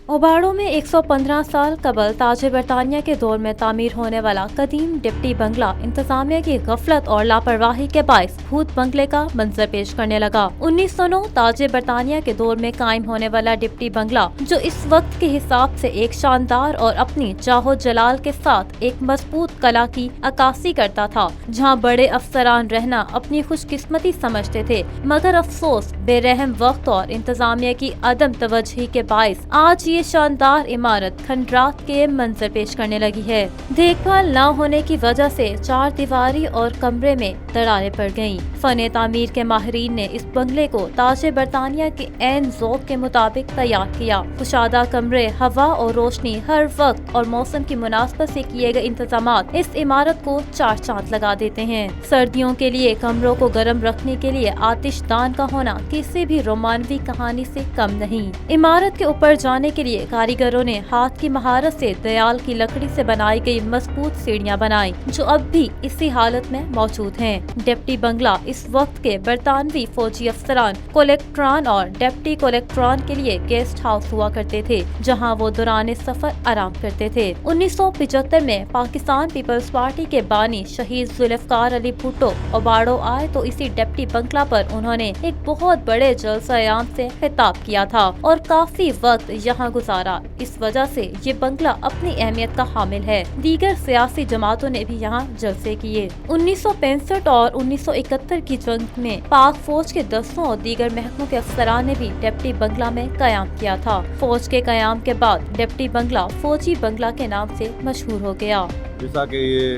ओबाड़ो में 115 साल कबल ताज बरतानिया के दौर में तामीर होने वाला कदीम डिप्टी बंगला इंतजामिया की गफलत और लापरवाही के बायस भूत बंगले का मंजर पेश करने लगा। 1909 ताज बरतानिया के दौर में कायम होने वाला डिप्टी बंगला, जो इस वक्त के हिसाब से एक शानदार और अपनी जाहो जलाल के साथ एक मजबूत कला की अक्कासी करता था, जहाँ बड़े अफसरान रहना अपनी खुशकिस्मती समझते थे, मगर अफसोस बेरहम वक्त और इंतजामिया की अदम तवज्जोही के बायस आज ये शानदार इमारत खंडरात के मंजर पेश करने लगी है। देखभाल न होने की वजह से चार दीवारी और कमरे में दरारें पड़ गयीं। फने तामीर के माहिरीन ने इस बंगले को ताज बरतानिया के ऐन ज़ौक़ के मुताबिक तैयार किया। कुशादा कमरे, हवा और रोशनी, हर वक्त और मौसम की मुनासबत से किए गए इंतजामात इस इमारत को चार चांद लगा देते हैं। सर्दियों के लिए कमरों को गर्म रखने के लिए आतिशदान का होना किसी भी रोमानवी कहानी से कम नहीं। इमारत के ऊपर जाने के लिए कारीगरों ने हाथ की महारत से दयाल की लकड़ी से बनाई गई मजबूत सीढ़ियां बनाई, जो अब भी इसी हालत में मौजूद हैं। डिप्टी बंगला इस वक्त के बरतानवी फौजी अफसरान, कोलेक्ट्रान और डिप्टी कोलेक्ट्रान के लिए गेस्ट हाउस हुआ करते थे, जहां वो दौरान सफर आराम करते थे। 1975 में पाकिस्तान पीपल्स पार्टी के बानी शहीद जुल्फकार अली भुट्टो ओबाड़ो आए तो इसी डिप्टी बंगला पर उन्होंने एक बहुत बड़े जलसा-ए-आम से खिताब किया था और काफी वक्त यहाँ गुजारा। इस वजह से ये बंगला अपनी अहमियत का हामिल है। दीगर सियासी जमातों ने भी यहाँ जलसे किए। 1965 और 1971 की जंग में पाक फौज के दस्तों और दीगर महकमों के अफसरान ने भी डिप्टी बंगला में कयाम किया था। फौज के कयाम के बाद डिप्टी बंगला फौजी बंगला के नाम से मशहूर हो गया। जैसा कि ये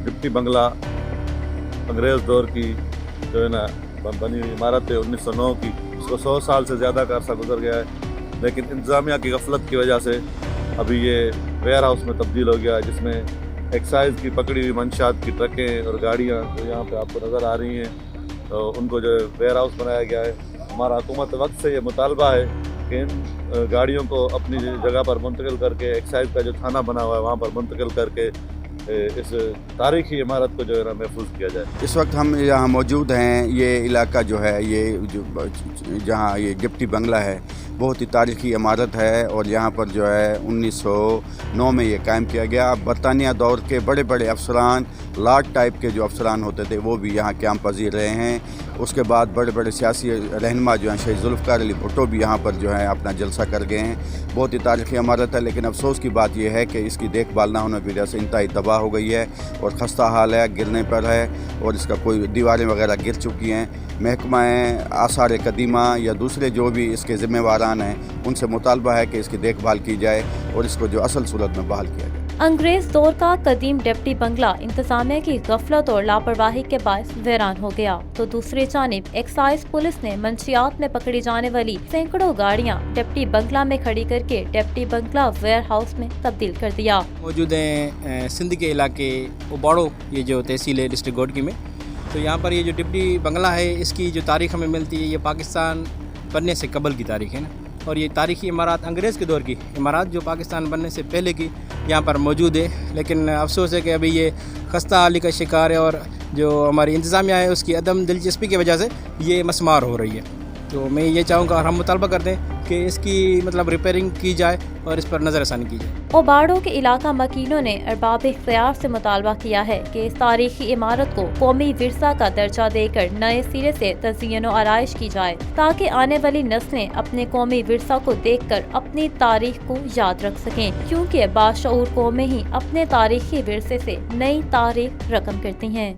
डिप्टी बंगला अंग्रेज दौर की जो है ना बनी हुई इमारत है 1909 की, उसको 100 साल से ज़्यादा का अरसा गुजर गया है, लेकिन इंतज़ामिया की गफलत की वजह से अभी ये वेयर हाउस में तब्दील हो गया है, जिसमें एक्साइज की पकड़ी हुई मंशात की ट्रकें और गाड़ियाँ जो यहाँ पे आपको नज़र आ रही हैं, तो उनको जो वेयर हाउस बनाया गया है। हमारा हुकूमत वक्त से ये मुतालबा है कि इन गाड़ियों को अपनी जगह पर मुंतकिल करके एक्साइज का जो थाना बना हुआ है वहाँ पर मुंतकिल करके इस तारीखी इमारत को जो है ना महफूज किया जाए। इस वक्त हम यहाँ मौजूद हैं। ये इलाका जो है, ये जो जहाँ ये डिप्टी बंगला है, बहुत ही तारीखी इमारत है और यहाँ पर जो है 1909 में ये कायम किया गया। बरतानिया दौर के बड़े बड़े अफसरान, लॉर्ड टाइप के जो अफसरान होते थे वो भी यहाँ क़याम पज़ीर रहे हैं। उसके बाद बड़े बड़े सियासी रहनुमा जो हैं, शहीद जुल्फ़कार अली भुट्टो भी यहाँ पर जो है अपना जलसा कर गए हैं। बहुत ही तारीखी इमारत है, लेकिन अफसोस की बात यह है कि इसकी देखभाल ना होने की वजह से इंतहाई तबाह हो गई है और खस्ता हाल है, गिरने पर है और इसका कोई दीवारें वगैरह गिर चुकी हैं। महकमा आसार कदीमा या दूसरे जो भी इसके ज़िम्मेवारान हैं, उनसे मुतालबा है कि इसकी देखभाल की जाए और इसको जो असल सूरत में बहाल किया जाए। अंग्रेज दौर का कदीम डिप्टी बंगला इंतजामिया की गफलत और लापरवाही के बायस वीरान हो गया, तो दूसरी जानिब एक्साइज पुलिस ने मंशियात में पकड़ी जाने वाली सैकड़ों गाड़ियां डिप्टी बंगला में खड़ी करके डिप्टी बंगला वेयर हाउस में तब्दील कर दिया। मौजूद हैं सिंध के इलाके ओबाड़ो, ये जो तहसील है डिस्ट्रिक्ट गोडकी में। तो यहाँ पर ये जो डिप्टी बंगला है, इसकी जो तारीख़ हमें मिलती है, ये पाकिस्तान बनने से कबल की तारीख़ है ना, और ये तारीख़ी इमारत अंग्रेज़ के दौर की इमारत जो पाकिस्तान बनने से पहले की यहाँ पर मौजूद है। लेकिन अफसोस है कि अभी ये खस्ता हाली का शिकार है और जो हमारी इंतज़ामिया है उसकी अदम दिलचस्पी की वजह से ये मस्मार हो रही है। तो मैं ये चाहूँगा और हम मुतालबा करते हैं कि इसकी रिपेयरिंग की जाए और इस पर नज़रसानी की जाए। ओबाड़ो के इलाका मकीनों ने अरबाब इख्तियार से मुतालबा किया है कि इस तारीखी इमारत को कौमी विरसा का दर्जा देकर नए सिरे से तज़यीन और आराइश की जाए, ताकि आने वाली नस्लें अपने कौमी विरसा को देखकर अपनी तारीख को याद रख सकें, क्योंकि बाशऊर कौमें ही अपने तारीखी विरसे से नई तारीख रकम करती हैं।